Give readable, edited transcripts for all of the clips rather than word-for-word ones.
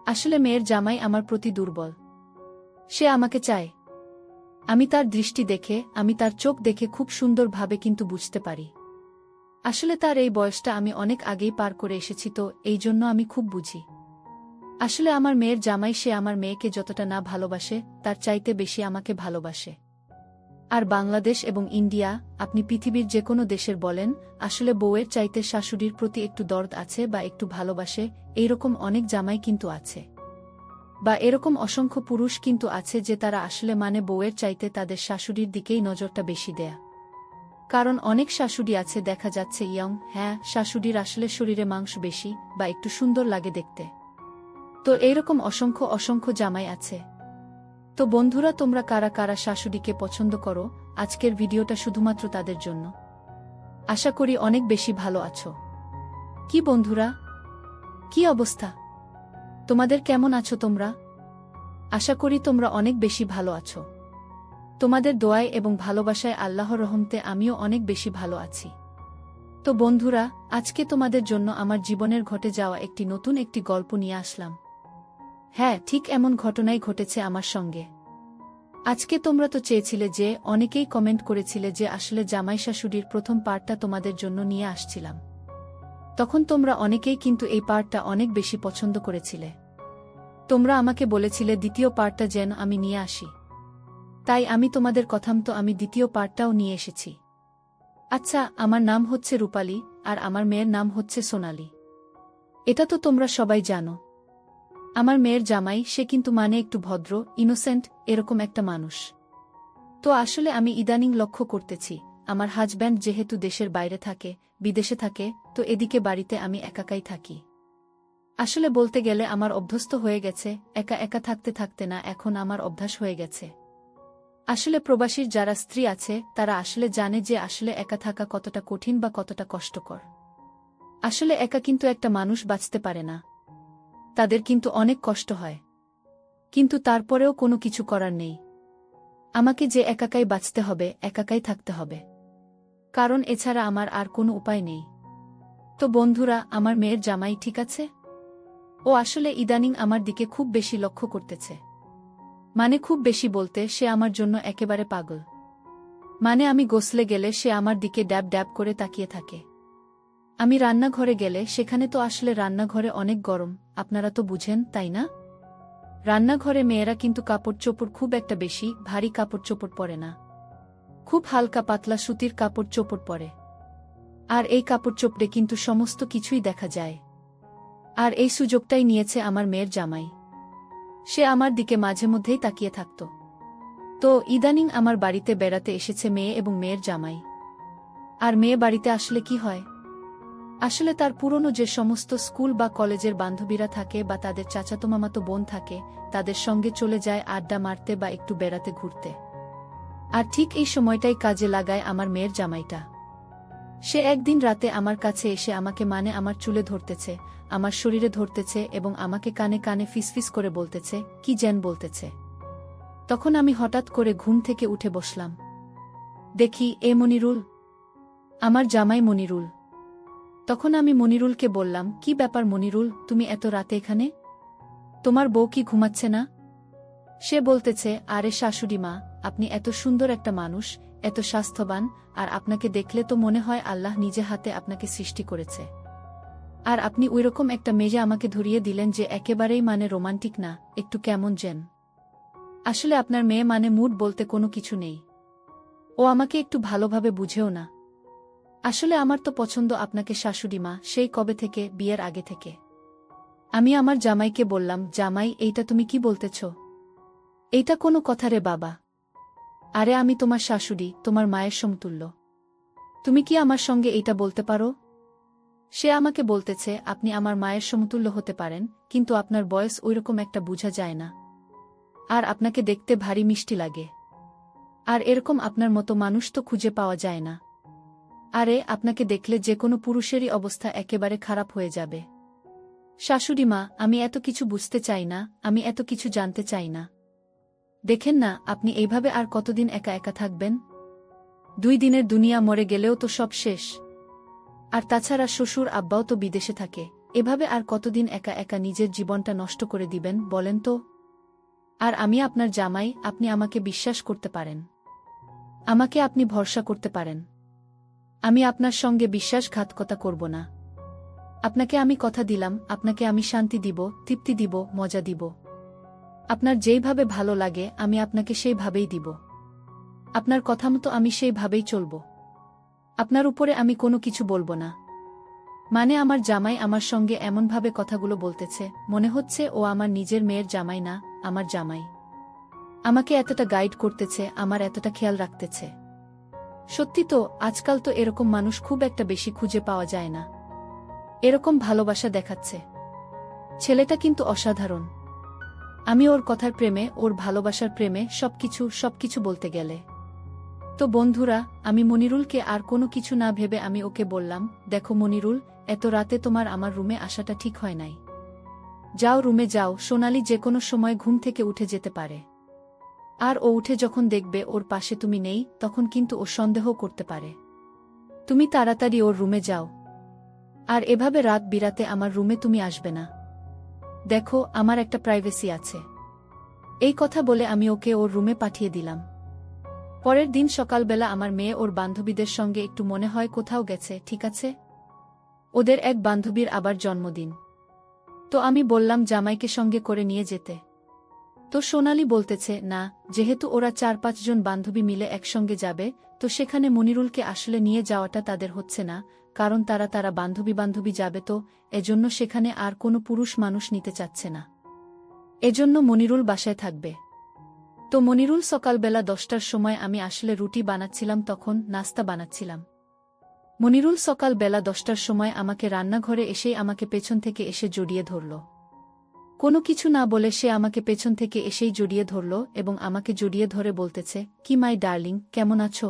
আসলে মেয়ের জামাই আমার প্রতি দুর্বল। সে আমাকে চায়। আমি তার দৃষ্টি দেখে, আমি তার চোখ দেখে খুব সুন্দরভাবে কিন্তু বুঝতে পারি। আসলে তার এই বয়সটা আমি অনেক আগেই পার করে এসেছি, তো এই জন্য আমি খুব বুঝি। আসলে আমার মেয়ের জামাই, সে আমার মেয়েকে যতটা না ভালোবাসে তার চাইতে বেশি আমাকে ভালোবাসে। আর বাংলাদেশ এবং ইন্ডিয়া, আপনি পৃথিবীর যে কোনো দেশের বলেন, আসলে বউয়ের চাইতে শাশুড়ির প্রতি একটু দরদ আছে বা একটু ভালোবাসে, এইরকম অনেক জামাই কিন্তু আছে। বা এরকম অসংখ্য পুরুষ কিন্তু আছে যে তারা আসলে বউয়ের চাইতে তাদের শাশুড়ির দিকেই নজরটা বেশি দেয়া। কারণ অনেক শাশুড়ি আছে দেখা যাচ্ছে ইয়ং, হ্যাঁ, শাশুড়ির আসলে শরীরে মাংস বেশি বা একটু সুন্দর লাগে দেখতে। তো এইরকম অসংখ্য অসংখ্য জামাই আছে। তো বন্ধুরা, তোমরা কারা কারা শাশুড়িকে পছন্দ করো, আজকের ভিডিওটা শুধুমাত্র তাদের জন্য। আশা করি অনেক বেশি ভালো আছো। কি বন্ধুরা, কি অবস্থা তোমাদের? কেমন আছো তোমরা? আশা করি তোমরা অনেক বেশি ভালো আছো। তোমাদের দোয়ায় এবং ভালোবাসায় আল্লাহর রহমতে আমিও অনেক বেশি ভালো আছি। তো বন্ধুরা, আজকে তোমাদের জন্য আমার জীবনের ঘটে যাওয়া একটি নতুন গল্প নিয়ে আসলাম। হ্যাঁ, ঠিক এমন ঘটনাই ঘটেছে আমার সঙ্গে। আজকে তোমরা তো চেয়েছিলে, যে অনেকেই কমেন্ট করেছিলে যে আসলে জামাই শাশুড়ির প্রথম পার্টটা তোমাদের জন্য নিয়ে আসছিলাম। তখন তোমরা অনেকেই কিন্তু এই পার্টটা অনেক বেশি পছন্দ করেছিলে। তোমরা আমাকে বলেছিলে দ্বিতীয় পার্টটা যেন আমি নিয়ে আসি। তাই আমি তোমাদের কথা মতো আমি দ্বিতীয় পার্টটাও নিয়ে এসেছি। আচ্ছা, আমার নাম হচ্ছে রূপালী, আর আমার মেয়ের নাম হচ্ছে সোনালী। এটা তো তোমরা সবাই জানো। আমার মেয়ের জামাই, সে কিন্তু একটু ভদ্র, ইনোসেন্ট, এরকম একটা মানুষ। তো আসলে আমি ইদানিং লক্ষ্য করতেছি, আমার হাজব্যান্ড যেহেতু দেশের বাইরে থাকে, বিদেশে থাকে, তো এদিকে বাড়িতে আমি একাকাই থাকি। আসলে বলতে গেলে আমার অভ্যস্ত হয়ে গেছে, একা একা থাকতে থাকতে না এখন আমার অভ্যাস হয়ে গেছে। আসলে প্রবাসীর যারা স্ত্রী আছে তারা আসলে জানে যে আসলে একা থাকা কতটা কঠিন বা কতটা কষ্টকর। আসলে একা কিন্তু একটা মানুষ বাঁচতে পারে না। তাদের কিন্তু অনেক কষ্ট হয়। কিন্তু তারপরেও কোনো কিছু করার নেই। আমাকে যে একাকাই বাঁচতে হবে, একাকাই থাকতে হবে। কারণ এছাড়া আমার আর কোনো উপায় নেই। তো বন্ধুরা, আমার মেয়ের জামাই ঠিক আছে? ও আসলে ইদানিং আমার দিকে খুব বেশি লক্ষ্য করতেছে। খুব বেশি বলতে, সে আমার জন্য একেবারে পাগল। আমি গোসলে গেলে সে আমার দিকে ড্যাব ড্যাব করে তাকিয়ে থাকে। আমি রান্নাঘরে গেলে সেখানে তো আসলে রান্নাঘরে অনেক গরম, আপনারা তো বুঝেন, তাই না? রান্নাঘরে মেয়েরা কিন্তু কাপড় চোপড় খুব একটা বেশি ভারী কাপড় চোপড় পরে না। খুব হালকা পাতলা সুতির কাপড় চোপড় পরে। আর এই কাপড় চোপড়ে কিন্তু সমস্ত কিছুই দেখা যায়। আর এই সুযোগটাই নিয়েছে আমার মেয়ের জামাই। সে আমার দিকে মাঝে মধ্যেই তাকিয়ে থাকত। তো ইদানিং আমার বাড়িতে বেড়াতে এসেছে মেয়ে এবং মেয়ের জামাই। আর মেয়ে বাড়িতে আসলে কি হয়? আসলে তার পুরনো যে সমস্ত স্কুল বা কলেজের বান্ধবীরা থাকে বা তাদের চাচাতো মামাতো বোন থাকে, তাদের সঙ্গে চলে যায় আড্ডা মারতে বা একটু বেড়াতে ঘুরতে। আর ঠিক এই সময়টাই কাজে লাগায় আমার মেয়ের জামাইটা। সে একদিন রাতে আমার কাছে এসে আমাকে আমার চুলে ধরতেছে, আমার শরীরে ধরতেছে এবং আমাকে কানে কানে ফিসফিস করে বলতেছে, কি যেন বলতেছে। তখন আমি হঠাৎ করে ঘুম থেকে উঠে বসলাম। দেখি, এ মনিরুল, আমার জামাই মনিরুল। তখন আমি মনিরুলকে বললাম, কি ব্যাপার মনিরুল, তুমি এত রাতে এখানে? তোমার বউ কি ঘুমাচ্ছে না? সে বলতেছে, আরে শাশুড়ি মা, আপনি এত সুন্দর একটা মানুষ, এত স্বাস্থ্যবান, আর আপনাকে দেখলে তো মনে হয় আল্লাহ নিজে হাতে আপনাকে সৃষ্টি করেছে। আর আপনি ওইরকম একটা মেয়ে আমাকে ধরিয়ে দিলেন যে একেবারেই রোমান্টিক না, একটু কেমন যেন। আসলে আপনার মেয়ে মুড বলতে কোনো কিছু নেই। ও আমাকে একটু ভালোভাবে বুঝেও না। আসলে আমার তো পছন্দ আপনাকে শাশুড়ি মা, সেই কবে থেকে, বিয়ের আগে থেকে। আমি আমার জামাইকে বললাম, জামাই, এইটা তুমি কি বলতেছ? এইটা কোনো কথা রে বাবা? আরে আমি তোমার শাশুড়ি, তোমার মায়ের সমতুল্য। তুমি কি আমার সঙ্গে এইটা বলতে পারো? সে আমাকে বলতেছে, আপনি আমার মায়ের সমতুল্য হতে পারেন, কিন্তু আপনার বয়স ওইরকম একটা বোঝা যায় না। আর আপনাকে দেখতে ভারী মিষ্টি লাগে। আর এরকম আপনার মতো মানুষ তো খুঁজে পাওয়া যায় না। আরে আপনাকে দেখলে যে কোনো পুরুষেরই অবস্থা একেবারে খারাপ হয়ে যাবে। শাশুড়ি মা, আমি এত কিছু বুঝতে চাই না, আমি এত কিছু জানতে চাই না। দেখেন না, আপনি এইভাবে আর কতদিন একা একা থাকবেন? 2 দিনের দুনিয়া, মরে গেলেও তো সব শেষ। আর তাছাড়া শ্বশুর আব্বাও তো বিদেশে থাকে, এভাবে আর কতদিন একা একা নিজের জীবনটা নষ্ট করে দিবেন বলেন তো? আর আমি আপনার জামাই, আপনি আমাকে বিশ্বাস করতে পারেন। আমাকে আপনি ভরসা করতে পারেন। আমি আপনার সঙ্গে বিশ্বাসঘাতকতা করব না। আপনাকে আমি কথা দিলাম, আপনাকে আমি শান্তি দিব, তৃপ্তি দিব, মজা দিব। আপনার যেইভাবে ভালো লাগে আমি আপনাকে সেইভাবেই দিব। আপনার কথা মতো আমি সেইভাবেই চলব। আপনার উপরে আমি কোনো কিছু বলবো না। মানে আমার জামাই আমার সঙ্গে এমনভাবে কথাগুলো বলতেছে, মনে হচ্ছে ও আমার নিজের মেয়ের জামাই না, আমার জামাই। আমাকে এতটা গাইড করতেছে, আমার এতটা খেয়াল রাখতেছে। সত্যি তো, আজকাল তো এরকম মানুষ খুব একটা বেশি খুঁজে পাওয়া যায় না। এরকম ভালোবাসা দেখাচ্ছে। ছেলেটা কিন্তু অসাধারণ। আমি ওর কথার প্রেমে, ওর ভালোবাসার প্রেমে সবকিছু বলতে গেলে। তো বন্ধুরা, আমি মনিরুলকে আর কোনো কিছু না ভেবে আমি ওকে বললাম, দেখো মনিরুল, এত রাতে তোমার আমার রুমে আসাটা ঠিক হয় নাই। যাও রুমে যাও, সোনালি যে কোনো সময় ঘুম থেকে উঠে যেতে পারে। আর ও উঠে যখন দেখবে ওর পাশে তুমি নেই, তখন কিন্তু ও সন্দেহ করতে পারে। তুমি তাড়াতাড়ি ওর রুমে যাও। আর এভাবে রাত বিরাতে আমার রুমে তুমি আসবে না। দেখো, আমার একটা প্রাইভেসি আছে। এই কথা বলে আমি ওকে ওর রুমে পাঠিয়ে দিলাম। পরের দিন সকালবেলা আমার মেয়ে ওর বান্ধবীদের সঙ্গে একটু মনে হয় কোথাও গেছে, ঠিক আছে? ওদের এক বান্ধবীর আবার জন্মদিন। তো আমি বললাম জামাইকে সঙ্গে করে নিয়ে যেতে। তো সোনালি বলতেছে, না, যেহেতু ওরা 4-5 জন বান্ধবী মিলে একসঙ্গে যাবে, তো সেখানে মনিরুলকে আসলে নিয়ে যাওয়াটা তাদের হচ্ছে না, কারণ তারা বান্ধবী যাবে, তো এজন্য সেখানে আর কোনো পুরুষ মানুষ নিতে চাচ্ছে না। এজন্য মনিরুল বাসায় থাকবে। তো মনিরুল সকালবেলা 10টার সময় আমি আসলে রুটি বানাচ্ছিলাম, তখন নাস্তা বানাচ্ছিলাম। মনিরুল সকালবেলা 10টার সময় আমাকে রান্নাঘরে এসেই আমাকে পেছন থেকে এসে জড়িয়ে ধরল। কোনো কিছু না বলে সে আমাকে পেছন থেকে এসেই জড়িয়ে ধরল এবং আমাকে জড়িয়ে ধরে বলতেছে, কি মাই ডার্লিং, কেমন আছো?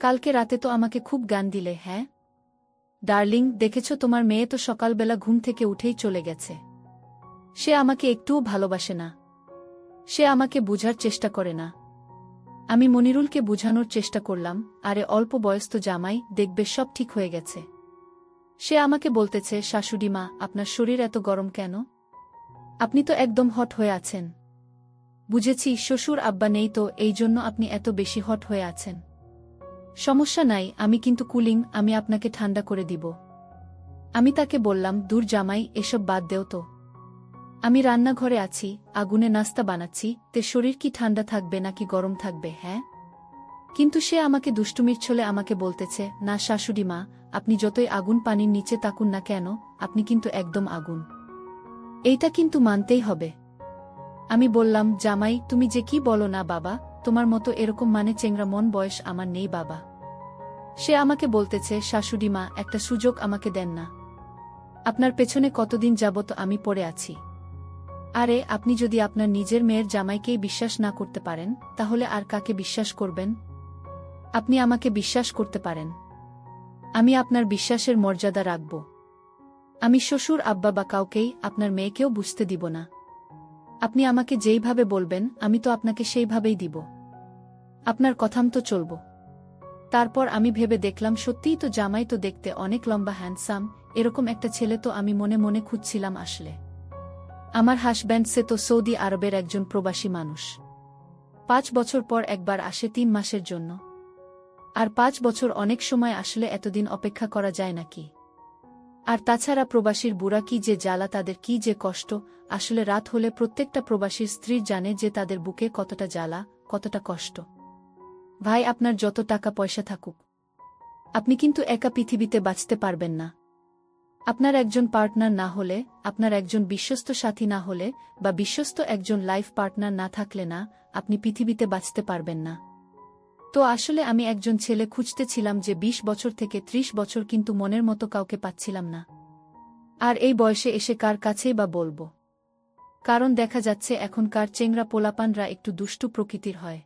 কালকে রাতে তো আমাকে খুব গান দিলে। হ্যাঁ ডার্লিং, দেখেছ তোমার মেয়ে তো সকালবেলা ঘুম থেকে উঠেই চলে গেছে। সে আমাকে একটুও ভালোবাসে না। সে আমাকে বুঝার চেষ্টা করে না। আমি মনিরুলকে বুঝানোর চেষ্টা করলাম, আরে অল্প বয়স্ত জামাই, দেখবে সব ঠিক হয়ে গেছে। সে আমাকে বলতেছে, শাশুড়ি মা, আপনার শরীর এত গরম কেন? আপনি তো একদম হট হয়ে আছেন। বুঝেছি, শ্বশুর আব্বা নেই তো এই জন্য আপনি এত বেশি হট হয়ে আছেন। সমস্যা নাই, আমি কিন্তু কুলিং, আমি আপনাকে ঠান্ডা করে দিব। আমি তাকে বললাম, দূর জামাই, এসব বাদ দেও তো। আমি রান্নাঘরে আছি, আগুনে নাস্তা বানাচ্ছি, তে শরীর কি ঠান্ডা থাকবে নাকি গরম থাকবে? হ্যাঁ। কিন্তু সে আমাকে দুষ্টুমির ছলে আমাকে বলতেছে, না শাশুড়ি মা, আপনি যতই আগুন পানির নিচে তাকুন না কেন, আপনি কিন্তু একদম আগুন। এইটা কিন্তু মানতেই হবে। আমি বললাম, জামাই, তুমি যে কি বলো না বাবা, তোমার মতো এরকম মানে চেংরা মন বয়স আমার নেই বাবা। সে আমাকে বলতেছে, শাশুড়ি মা, একটা সুযোগ আমাকে দেন না। আপনার পেছনে কতদিন যাবত আমি পড়ে আছি। আরে আপনি যদি আপনার নিজের মেয়ের জামাইকেই বিশ্বাস না করতে পারেন, তাহলে আর কাকে বিশ্বাস করবেন? আপনি আমাকে বিশ্বাস করতে পারেন। আমি আপনার বিশ্বাসের মর্যাদা রাখব। আমি শ্বশুর আব্বা বা কাউকেই, আপনার মেয়েকেও বুঝতে দিব না। আপনি আমাকে যেইভাবে বলবেন আমি তো আপনাকে সেইভাবেই দিব। আপনার কথামতো চলব। তারপর আমি ভেবে দেখলাম, সত্যিই তো জামাই তো দেখতে অনেক লম্বা, হ্যান্ডসাম, এরকম একটা ছেলে তো আমি মনে মনে খুঁজছিলাম আসলে। আমার হাসব্যান্ড সে তো সৌদি আরবের একজন প্রবাসী মানুষ। 5 বছর পর একবার আসে 3 মাসের জন্য। আর 5 বছর অনেক সময়, আসলে এতদিন অপেক্ষা করা যায় নাকি? আর তাছাড়া প্রবাসীর বুড়া কি যে জ্বালা, তাদের কি যে কষ্ট, আসলে রাত হলে প্রত্যেকটা প্রবাসীর স্ত্রীর জানে যে তাদের বুকে কতটা জ্বালা, কতটা কষ্ট। ভাই, আপনার যত টাকা পয়সা থাকুক, আপনি কিন্তু একা পৃথিবীতে বাঁচতে পারবেন না। আপনার একজন পার্টনার না হলে, আপনার একজন বিশ্বস্ত সাথী না হলে, বা বিশ্বস্ত একজন লাইফ পার্টনার না থাকলে না, আপনি পৃথিবীতে বাঁচতে পারবেন না। তো আসলে আমি একজন ছেলে খুঁজতেছিলাম যে 20 বছর থেকে 30 বছর, কিন্তু মনের মতো কাউকে পাচ্ছিলাম না। আর এই বয়সে এসে কার কাছেই বা বলবো? কারণ দেখা যাচ্ছে এখনকার চেংরা পোলাপানরা একটু দুষ্টু প্রকৃতির হয়।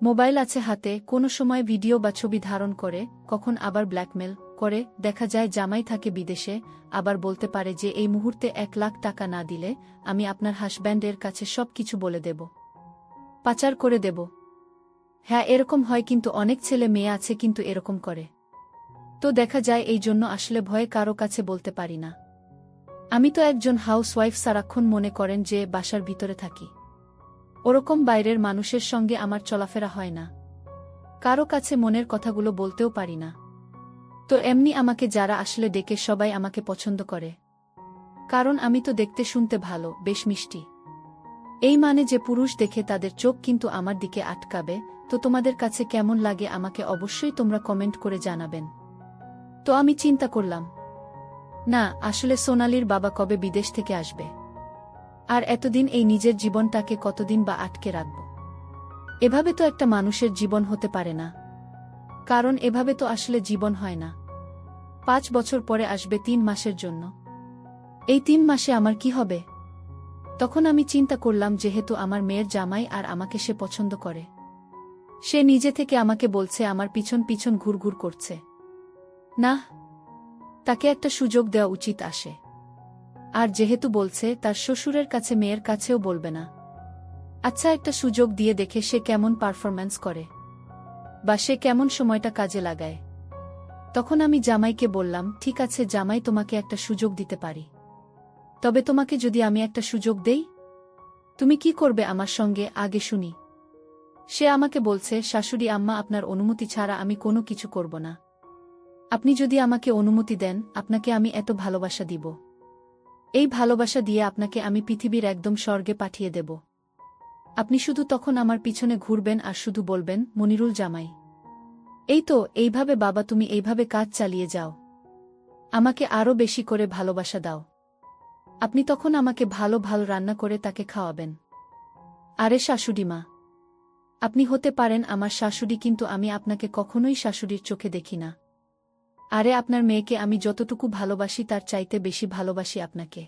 মোবাইল আছে হাতে, কোনো সময় ভিডিও বা ছবি ধারণ করে, কখন আবার ব্ল্যাকমেল করে। দেখা যায় জামাই থাকে বিদেশে, আবার বলতে পারে যে এই মুহূর্তে 1 লাখ টাকা না দিলে আমি আপনার হাসব্যান্ডের কাছে সব কিছু বলে দেব, পাচার করে দেব। হ্যাঁ, এরকম হয়, কিন্তু অনেক ছেলে মেয়ে আছে কিন্তু এরকম করে। তো দেখা যায় এই জন্য আসলে ভয়ে কারো কাছে বলতে পারি না। আমি তো একজন হাউসওয়াইফ, সারাক্ষণ মনে করেন যে বাসার ভিতরে থাকি। ওরকম বাইরের মানুষের সঙ্গে আমার চলাফেরা হয় না, কারো কাছে মনের কথাগুলো বলতেও পারি না। তো এমনি আমাকে যারা আসলে ডেকে সবাই আমাকে পছন্দ করে, কারণ আমি তো দেখতে শুনতে ভালো, বেশ মিষ্টি। এই মানে যে পুরুষ দেখে তাদের চোখ কিন্তু আমার দিকে আটকাবে। তো তোমাদের কাছে কেমন লাগে আমাকে অবশ্যই তোমরা কমেন্ট করে জানাবেন। তো আমি চিন্তা করলাম, না আসলে সোনালির বাবা কবে বিদেশ থেকে আসবে, আর এতদিন এই নিজের জীবনটাকে কতদিন বা আটকে রাখব। এভাবে তো একটা মানুষের জীবন হতে পারে না, কারণ এভাবে তো আসলে জীবন হয় না। 5 বছর পরে আসবে 3 মাসের জন্য, এই 3 মাসে আমার কি হবে? তখন আমি চিন্তা করলাম, যেহেতু আমার মেয়ের জামাই আর আমাকে সে পছন্দ করে, সে নিজে থেকে আমাকে বলছে, আমার পিছন পিছন ঘুরঘুর করছে, না তাকে একটা সুযোগ দেওয়া উচিত আসে। আর যেহেতু বলছে তার শ্বশুরের কাছে, মেয়ের কাছেও বলবে না, আচ্ছা একটা সুযোগ দিয়ে দেখে সে কেমন পারফরম্যান্স করে বা সে কেমন সময়টা কাজে লাগায়। তখন আমি জামাইকে বললাম, ঠিক আছে জামাই, তোমাকে একটা সুযোগ দিতে পারি, তবে তোমাকে যদি আমি একটা সুযোগ দেই, তুমি কি করবে আমার সঙ্গে আগে শুনি। সে আমাকে বলছে, শাশুড়ি আম্মা, আপনার অনুমতি ছাড়া আমি কোনো কিছু করব না। আপনি যদি আমাকে অনুমতি দেন, আপনাকে আমি এত ভালোবাসা দিব, এই ভালোবাসা দিয়ে আপনাকে আমি পৃথিবীর একদম স্বর্গে পাঠিয়ে দেব। আপনি শুধু তখন আমার পিছনে ঘুরবেন আর শুধু বলবেন, মনিরুল জামাই। এই তো, এইভাবে বাবা তুমি এইভাবে কাজ চালিয়ে যাও, আমাকে আরও বেশি করে ভালোবাসা দাও। আপনি তখন আমাকে ভালো ভালো রান্না করে তাকে খাওয়াবেন। আরে শাশুড়িমা, আপনি হতে পারেন আমার শাশুড়ি, কিন্তু আমি আপনাকে কখনোই শাশুড়ির চোখে দেখি না। আরে আপনার মেয়েকে আমি যতটুকু ভালোবাসি তার চাইতে বেশি ভালোবাসি আপনাকে।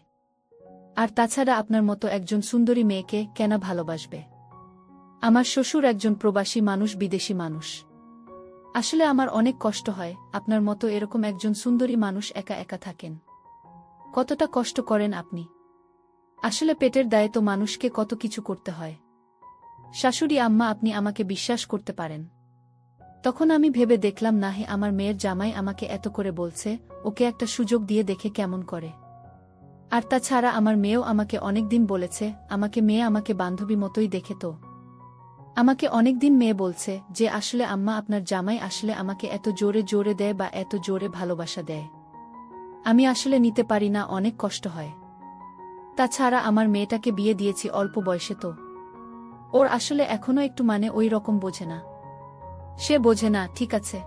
আর তাছাড়া আপনার মতো একজন সুন্দরী মেয়েকে কেন ভালোবাসবে? আমার শ্বশুর একজন প্রবাসী মানুষ, বিদেশি মানুষ। আসলে আমার অনেক কষ্ট হয়, আপনার মতো এরকম একজন সুন্দরী মানুষ একা একা থাকেন। কতটা কষ্ট করেন আপনি। আসলে পেটের দায়ে তো মানুষকে কত কিছু করতে হয়। শাশুড়ি আম্মা, আপনি আমাকে বিশ্বাস করতে পারেন। তখন আমি ভেবে দেখলাম, না হে, আমার মেয়ের জামাই আমাকে এত করে বলছে, ওকে একটা সুযোগ দিয়ে দেখে কেমন করে। আর তাছাড়া আমার মেয়েও আমাকে অনেকদিন বলেছে, মেয়ে আমাকে বান্ধবী মতোই দেখে। তো আমাকে অনেকদিন মেয়ে বলছে যে আসলে আম্মা, আপনার জামাই আসলে আমাকে এত জোরে জোরে দেয় বা এত জোরে ভালোবাসা দেয়, আমি আসলে নিতে পারি না, অনেক কষ্ট হয়। তাছাড়া আমার মেয়েটাকে বিয়ে দিয়েছি অল্প বয়সে, তো ওর আসলে এখনো একটু মানে ওই রকম বোঝে না। সে বোঝে না, ঠিক আছে।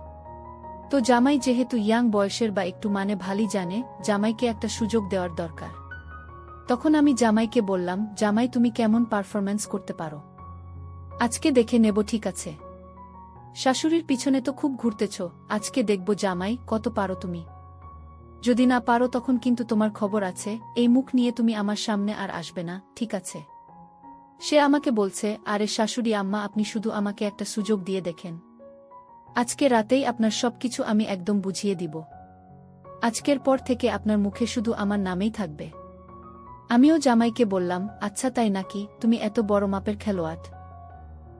তো জামাই যেহেতু ইয়াং বয়সের বা একটু মানে ভালোই জানে, জামাইকে একটা সুযোগ দেওয়ার দরকার। তখন আমি জামাইকে বললাম, জামাই তুমি কেমন পারফরম্যান্স করতে পারো, আজকে দেখে নেব, ঠিক আছে? শাশুড়ির পিছনে তো খুব ঘুরতেছ, আজকে দেখব জামাই কত পারো তুমি। যদি না পারো তখন কিন্তু তোমার খবর আছে, এই মুখ নিয়ে তুমি আমার সামনে আর আসবে না, ঠিক আছে? সে আমাকে বলছে, আরে শাশুড়ি আম্মা, আপনি শুধু আমাকে একটা সুযোগ দিয়ে দেখেন, আজকে রাতেই আপনার সবকিছু আমি একদম বুঝিয়ে দিব। আজকের পর থেকে আপনার মুখে শুধু আমার নামেই থাকবে। আমিও জামাইকে বললাম, আচ্ছা তাই নাকি, তুমি এত বড় মাপের খেলোয়াড়,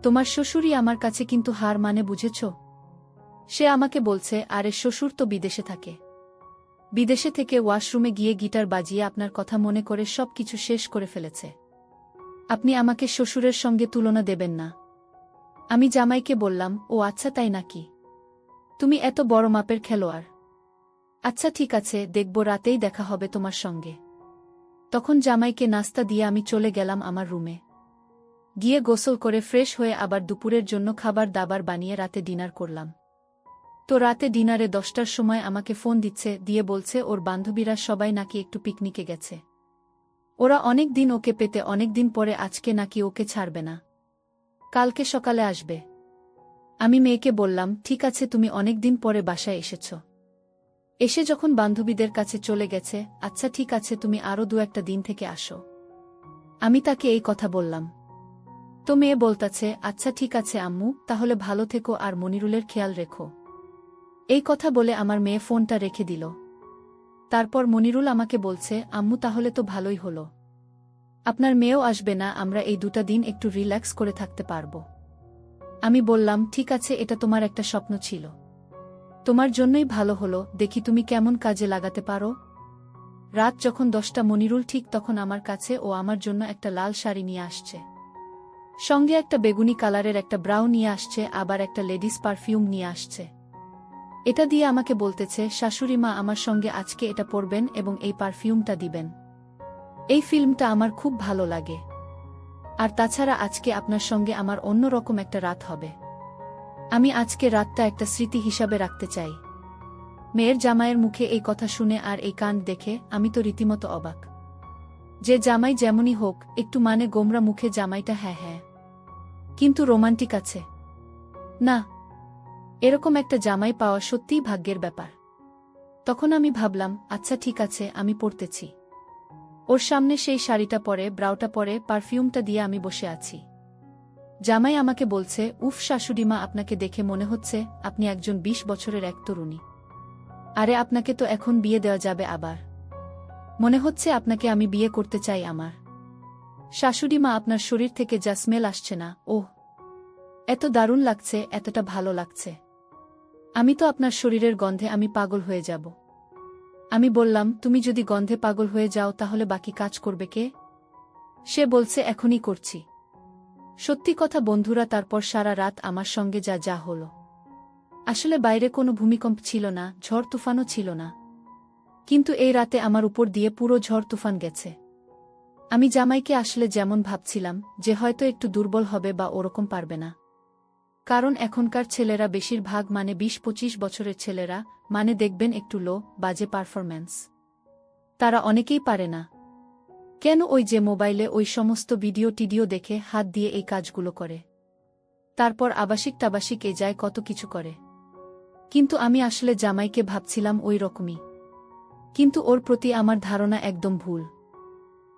তোমার শ্বশুরই আমার কাছে কিন্তু হার মানে, বুঝেছ? সে আমাকে বলছে, আরে শ্বশুর তো বিদেশে থাকে, বিদেশে থেকে ওয়াশরুমে গিয়ে গিটার বাজিয়ে আপনার কথা মনে করে সব কিছু শেষ করে ফেলেছে, আপনি আমাকে শ্বশুরের সঙ্গে তুলনা দেবেন না। আমি জামাইকে বললাম, ও আচ্ছা তাই নাকি, তুমি এত বড় মাপের খেলোয়াড়, আচ্ছা ঠিক আছে, দেখব রাতেই দেখা হবে তোমার সঙ্গে। তখন জামাইকে নাস্তা দিয়ে আমি চলে গেলাম আমার রুমে, গিয়ে গোসল করে ফ্রেশ হয়ে আবার দুপুরের জন্য খাবার দাবার বানিয়ে রাতে ডিনার করলাম। তো রাতে ডিনারে 10টার সময় আমাকে ফোন দিচ্ছে, দিয়ে বলছে ওর বান্ধবীরা সবাই নাকি একটু পিকনিকে গেছে, ওরা অনেক দিন ওকে পেতে, অনেক দিন পরে আজকে নাকি ওকে ছাড়বে না, কালকে সকালে আসবে। আমি মেয়েকে বললাম, ঠিক আছে, তুমি অনেক দিন পরে বাসায় এসেছ, এসে যখন বান্ধবীদের কাছে চলে গেছে, আচ্ছা ঠিক আছে, তুমি আরও 2-1 দিন থেকে আসো। আমি তাকে এই কথা বললাম। তো মেয়ে বলতাছে, আচ্ছা ঠিক আছে আম্মু, তাহলে ভালো থেকো আর মনিরুলের খেয়াল রেখো। এই কথা বলে আমার মেয়ে ফোনটা রেখে দিল। তারপর মনিরুল আমাকে বলছে, আম্মু তাহলে তো ভালোই হলো, আপনার মেয়েও আসবে না, আমরা এই 2টা দিন একটু রিল্যাক্স করে থাকতে পারবো। আমি বললাম, ঠিক আছে, এটা তোমার একটা স্বপ্ন ছিল, তোমার জন্যই ভালো হলো, দেখি তুমি কেমন কাজে লাগাতে পারো। রাত যখন 10টা মনিরুল ঠিক তখন আমার কাছে ও আমার জন্য একটা লাল শাড়ি নিয়ে আসছে। সঙ্গে একটা বেগুনি কালারের একটা ব্রাউ নিয়ে আসছে, আবার একটা লেডিস পারফিউম নিয়ে আসছে। এটা দিয়ে আমাকে বলতেছে, শাশুড়িমা আমার সঙ্গে আজকে এটা পরবেন এবং এই পারফিউমটা দিবেন। এই ফিল্মটা আমার খুব ভালো লাগে। আর তাছাড়া আজকে আপনার সঙ্গে আমার অন্যরকম একটা রাত হবে। আমি আজকে রাতটা একটা স্মৃতি হিসাবে রাখতে চাই। মেয়ের জামাইয়ের মুখে এই কথা শুনে আর এই কাণ্ড দেখে আমি তো রীতিমতো অবাক। যে জামাই যেমনই হোক, একটু মানে গোমরা মুখে জামাইটা হ্যাঁ হ্যাঁ, কিন্তু রোমান্টিক আছে না। এরকম একটা জামাই পাওয়া সত্যিই ভাগ্যের ব্যাপার। তখন আমি ভাবলাম, আচ্ছা ঠিক আছে, আমি পরতেছি। ওর সামনে সেই শাড়িটা পরে, ব্রাউটা পরে, পারফিউমটা দিয়ে আমি বসে আছি। জামাই আমাকে বলছে, উফ শাশুড়িমা, আপনাকে দেখে মনে হচ্ছে আপনি একজন 20 বছরের এক তরুণী। আরে আপনাকে তো এখন বিয়ে দেওয়া যাবে আবার। মনে হচ্ছে আপনাকে আমি বিয়ে করতে চাই আমার। শাশুড়িমা, আপনার শরীর থেকে যা স্মেল আসছে না, ওহ এত দারুণ লাগছে, এতটা ভালো লাগছে। আমি তো আপনার শরীরের গন্ধে আমি পাগল হয়ে যাব। আমি বললাম, তুমি যদি গন্ধে পাগল হয়ে যাও তাহলে বাকি কাজ করবে কে? সে বলছে, এখনই করছি। সত্যি কথা বন্ধুরা, তারপর সারা রাত আমার সঙ্গে যা যা হলো। আসলে বাইরে কোনো ভূমিকম্প ছিল না, ঝড় তুফানও ছিল না, কিন্তু এই রাতে আমার উপর দিয়ে পুরো ঝড় তুফান গেছে। আমি জামাইকে আসলে যেমন ভাবছিলাম যে হয়তো একটু দুর্বল হবে বা ওরকম পারবে না। কারণ এখনকার ছেলেরা বেশিরভাগ মানে 20-25 বছরের ছেলেরা মানে দেখবেন একটু লো বাজে পারফরম্যান্স। তারা অনেকেই পারে না। কেন, ওই যে মোবাইলে ওই সমস্ত ভিডিও টিডিও দেখে হাত দিয়ে এই কাজগুলো করে, তারপর আবাসিক টাবাসিক এ যায় কত কিছু করে। কিন্তু আমি আসলে জামাইকে ভাবছিলাম ওই রকমই। কিন্তু ওর প্রতি আমার ধারণা একদম ভুল।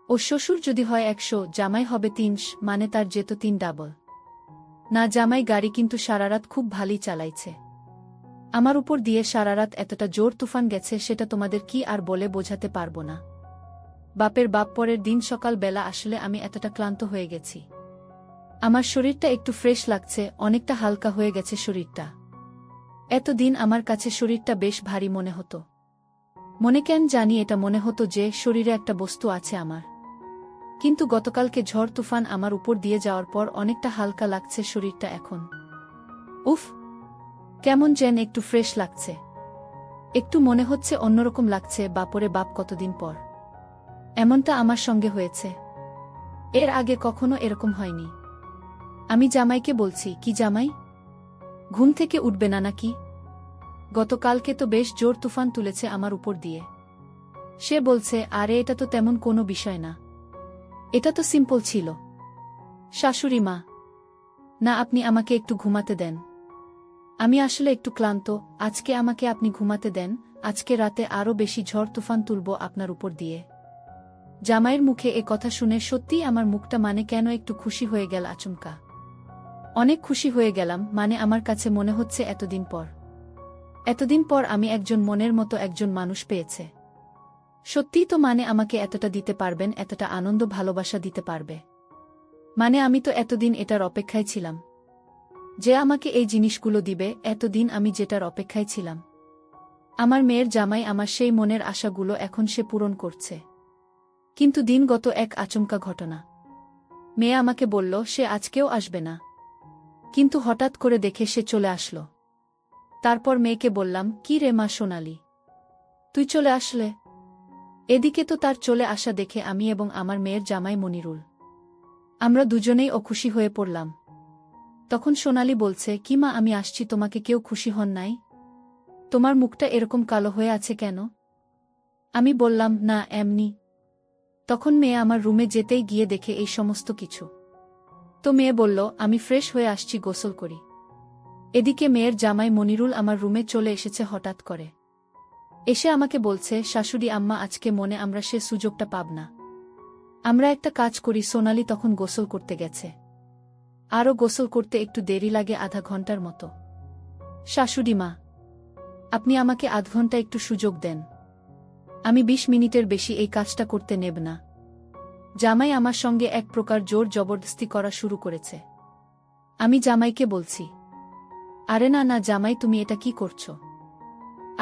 ও শ্বশুর যদি হয় 100, জামাই হবে 300, মানে তার যেত 3 ডাবল। না, জামাই গাড়ি কিন্তু সারারাত খুব ভালোই চালাইছে। আমার উপর দিয়ে সারারাত এতটা জোর তুফান গেছে সেটা তোমাদের কি আর বলে বোঝাতে পারবো না। বাপের বাপ, পরের দিন সকাল বেলা আসলে আমি এতটা ক্লান্ত হয়ে গেছি। আমার শরীরটা একটু ফ্রেশ লাগছে, অনেকটা হালকা হয়ে গেছে শরীরটা। এতদিন আমার কাছে শরীরটা বেশ ভারী মনে হতো। মনে কেন জানি এটা মনে হতো যে শরীরে একটা বস্তু আছে আমার। কিন্তু গতকালকে ঝড় তুফান আমার উপর দিয়ে যাওয়ার পর অনেকটা হালকা লাগছে শরীরটা এখন। উফ, কেমন যেন একটু ফ্রেশ লাগছে। একটু মনে হচ্ছে অন্যরকম লাগছে। বাপরে বাপ, কতদিন পর এমনটা আমার সঙ্গে হয়েছে। এর আগে কখনো এরকম হয়নি। আমি জামাইকে বলছি, কি জামাই, ঘুম থেকে উঠবে না নাকি? গতকালকে তো বেশ জোর তুফান তুলেছে আমার উপর দিয়ে। সে বলছে, আরে এটা তো তেমন কোনো বিষয় না, এটা তো সিম্পল ছিল। শাশুড়ি মা, না, আপনি আমাকে একটু ঘুমাতে দেন। আমি আসলে একটু ক্লান্ত, আজকে আমাকে আপনি ঘুমাতে দেন। আজকে রাতে আরও বেশি ঝড় তুফান তুলব আপনার উপর দিয়ে। জামাইয়ের মুখে এ কথা শুনে সত্যিই আমার মুখটা মানে কেন একটু খুশি হয়ে গেল আচমকা। অনেক খুশি হয়ে গেলাম, মানে আমার কাছে মনে হচ্ছে এতদিন পর আমি একজন মনের মতো একজন মানুষ পেয়েছে। সত্যিই তো, মানে আমাকে এতটা দিতে পারবেন, এতটা আনন্দ ভালোবাসা দিতে পারবে। মানে আমি তো এতদিন এটার অপেক্ষায় ছিলাম যে আমাকে এই জিনিসগুলো দিবে। এতদিন আমি যেটার অপেক্ষায় ছিলাম। আমার মেয়ের জামাই আমার সেই মনের আশাগুলো এখন সে পূরণ করছে। কিন্তু দিনগত এক আচমকা ঘটনা। মেয়ে আমাকে বলল সে আজকেও আসবে না, কিন্তু হঠাৎ করে দেখে সে চলে আসলো। তারপর মেয়েকে বললাম, কি রে মা সোনালি, তুই চলে আসলে? এদিকে তো তার চলে আসা দেখে আমি এবং আমার মেয়ের জামাই মনিরুল, আমরা দুজনেই অখুশি হয়ে পড়লাম। তখন সোনালি বলছে, কি মা, আমি আসছি, তোমাকে কেউ খুশি হন নাই? তোমার মুখটা এরকম কালো হয়ে আছে কেন? আমি বললাম, না এমনি। তখন মেয়ে আমার রুমে যেতেই গিয়ে দেখে এই সমস্ত কিছু। তো মেয়ে বলল, আমি ফ্রেশ হয়ে আসছি, গোসল করি। এদিকে মেয়ের জামাই মনিরুল আমার রুমে চলে এসেছে হঠাৎ করে। এসে আমাকে বলছে, শাশুড়ি আম্মা, আজকে মনে আমরা সে সুযোগটা পাব না। আমরা একটা কাজ করি। সোনালি তখন গোসল করতে গেছে। আরও গোসল করতে একটু দেরি লাগে, আধা ঘন্টার মতো। শাশুড়ি মা, আপনি আমাকে আধ ঘন্টা একটু সুযোগ দেন। আমি 20 মিনিটের বেশি এই কাজটা করতে নেব না। জামাই আমার সঙ্গে এক প্রকার জোর জবরদস্তি করা শুরু করেছে। আমি জামাইকে বলছি, আরে না না জামাই, তুমি এটা কি করছো?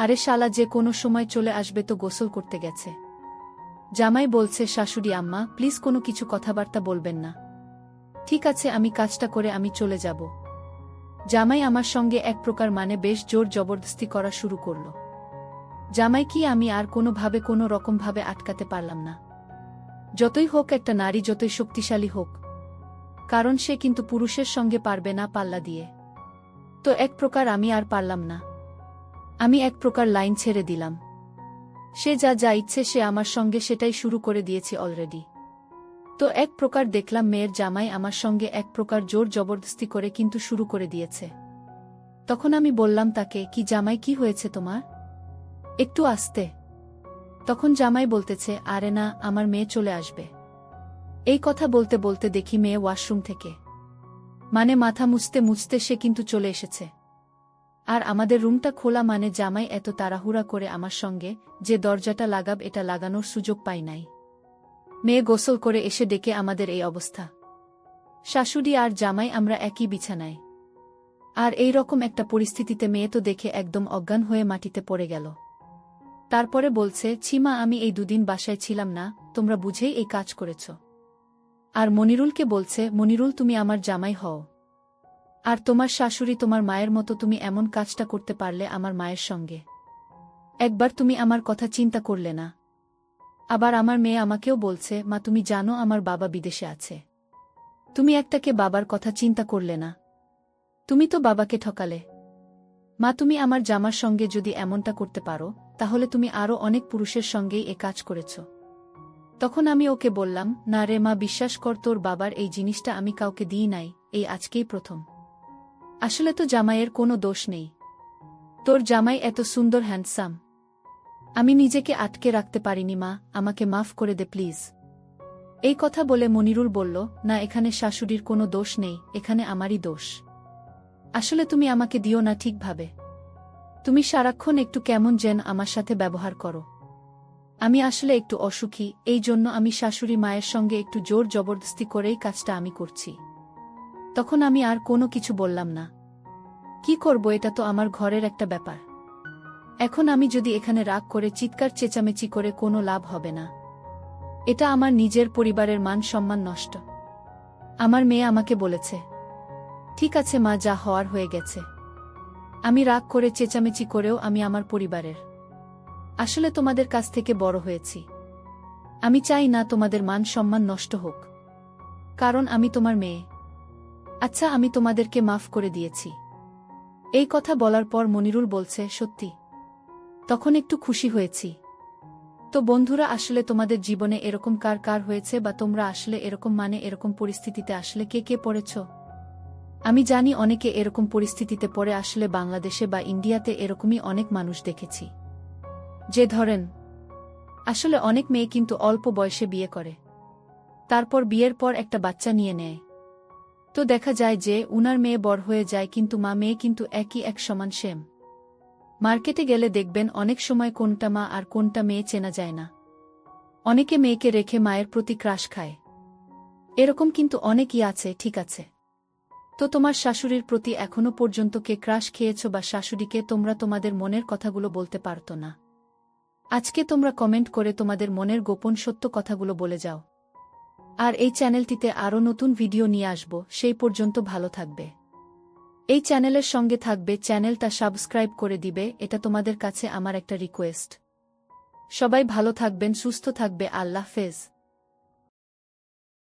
আরে শালা যে কোনো সময় চলে আসবে, তো গোসল করতে গেছে। জামাই বলছে, শাশুড়ি আম্মা প্লিজ কোনো কিছু কথাবার্তা বলবেন না। ঠিক আছে, আমি কাজটা করে আমি চলে যাব। জামাই আমার সঙ্গে এক প্রকার বেশ জোর জবরদস্তি করা শুরু করল। জামাই কি আমি আর কোনোভাবে কোনো রকমভাবে আটকাতে পারলাম না। যতই হোক একটা নারী, যতই শক্তিশালী হোক, কারণ সে কিন্তু পুরুষের সঙ্গে পারবে না পাল্লা দিয়ে। তো এক প্রকার আমি আর পারলাম না। আমি এক প্রকার লাইন ছেড়ে দিলাম। সে যা যা ইচ্ছে সে আমার সঙ্গে সেটাই শুরু করে দিয়েছে অলরেডি। তো এক প্রকার দেখলাম মেয়ের জামাই আমার সঙ্গে এক প্রকার জোর জবরদস্তি করে কিন্তু শুরু করে দিয়েছে। তখন আমি বললাম তাকে, কি জামাই, কি হয়েছে তোমার? একটু আস্তে। তখন জামাই বলতেছে, আরে না, আমার মেয়ে চলে আসবে। এই কথা বলতে বলতে দেখি মেয়ে ওয়াশরুম থেকে মাথা মুছতে মুছতে সে কিন্তু চলে এসেছে। আর আমাদের রুমটা খোলা, জামাই এত তাড়াহুড়া করে আমার সঙ্গে যে দরজাটা লাগাব এটা লাগানোর সুযোগ পাই নাই। মেয়ে গোসল করে এসে ডেকে আমাদের এই অবস্থা। শাশুড়ি আর জামাই আমরা একই বিছানায়। আর এই রকম একটা পরিস্থিতিতে মেয়ে তো দেখে একদম অজ্ঞান হয়ে মাটিতে পড়ে গেল। তারপরে বলছে, ছিমা আমি এই দুদিন বাসায় ছিলাম না, তোমরা বুঝেই এই কাজ করেছ। আর মনিরুলকে বলছে, মনিরুল তুমি আমার জামাই হও, আর তোমার শাশুড়ি তোমার মায়ের মতো, তুমি এমন কাজটা করতে পারলে আমার মায়ের সঙ্গে? একবার তুমি আমার কথা চিন্তা করলে না? আবার আমার মেয়ে আমাকেও বলছে, মা তুমি জানো আমার বাবা বিদেশে আছে, তুমি একটাকে বাবার কথা চিন্তা করলে না? তুমি তো বাবাকে ঠকালে। মা তুমি আমার জামার সঙ্গে যদি এমনটা করতে পারো, তাহলে তুমি আরও অনেক পুরুষের সঙ্গেই এ কাজ করেছ। তখন আমি ওকে বললাম, না রে মা, বিশ্বাস কর, তোর বাবার এই জিনিসটা আমি কাউকে দিই নাই, এই আজকেই প্রথম। আসলে তো জামাইয়ের কোনো দোষ নেই। তোর জামাই এত সুন্দর, হ্যান্ডসাম, আমি নিজেকে আটকে রাখতে পারিনি। মা আমাকে মাফ করে দে প্লিজ। এই কথা বলে মনিরুল বলল, না এখানে শাশুড়ির কোনো দোষ নেই, এখানে আমারই দোষ। আসলে তুমি আমাকে দিও না ঠিকভাবে। তুমি সারাক্ষণ একটু কেমন যেন আমার সাথে ব্যবহার করো। আমি আসলে একটু অসুখী, এই জন্য আমি শাশুড়ি মায়ের সঙ্গে একটু জোর জবরদস্তি করেই কাজটা আমি করছি। তখন আমি আর কোনো কিছু বললাম না। কি করব, এটা তো আমার ঘরের একটা ব্যাপার। এখন আমি যদি এখানে রাগ করে চিৎকার চেঁচামেচি করে কোনো লাভ হবে না। এটা আমার নিজের পরিবারের মান সম্মান নষ্ট। আমার মেয়ে আমাকে বলেছে, ঠিক আছে মা, যা হওয়ার হয়ে গেছে। আমি রাগ করে চেঁচামেচি করেও আমি আমার পরিবারের, আসলে তোমাদের কাছ থেকে বড় হয়েছি। আমি চাই না তোমাদের মান সম্মান নষ্ট হোক, কারণ আমি তোমার মেয়ে। আচ্ছা, আমি তোমাদেরকে মাফ করে দিয়েছি। এই কথা বলার পর মনিরুল বলছে, সত্যি? তখন একটু খুশি হয়েছি। তো বন্ধুরা, আসলে তোমাদের জীবনে এরকম কার কার হয়েছে, বা তোমরা আসলে এরকম এরকম পরিস্থিতিতে আসলে কে কে পড়েছ? আমি জানি অনেকে এরকম পরিস্থিতিতে পড়ে, আসলে বাংলাদেশে বা ইন্ডিয়াতে এরকমই অনেক মানুষ দেখেছি, যে ধরেন আসলে অনেক মেয়ে কিন্তু অল্প বয়সে বিয়ে করে, তারপর বিয়ের পর একটা বাচ্চা নিয়ে নেয়। তো দেখা যায় যে উনার মেয়ে বড় হয়ে যায়, কিন্তু মা মেয়ে কিন্তু একই, এক সমান সেম। মার্কেটে গেলে দেখবেন অনেক সময় কোনটা মা আর কোনটা মেয়ে চেনা যায় না। অনেকে মেয়েকে রেখে মায়ের প্রতি ক্রাশ খায়, এরকম কিন্তু অনেকই আছে, ঠিক আছে? তো তোমার শাশুড়ির প্রতি এখনো পর্যন্ত কে ক্রাশ খেয়েছ, বা শাশুড়িকে তোমরা তোমাদের মনের কথাগুলো বলতে পারতো না? আজকে তোমরা কমেন্ট করে তোমাদের মনের গোপন সত্য কথাগুলো বলে যাও। আর এই চ্যানেলটিতে আরও নতুন ভিডিও নিয়ে আসব, সেই পর্যন্ত ভালো থাকবে। এই চ্যানেলের সঙ্গে থাকবে, চ্যানেলটা সাবস্ক্রাইব করে দিবে, এটা তোমাদের কাছে আমার একটা রিকোয়েস্ট। সবাই ভালো থাকবেন, সুস্থ থাকবে, আল্লাহ হাফেজ।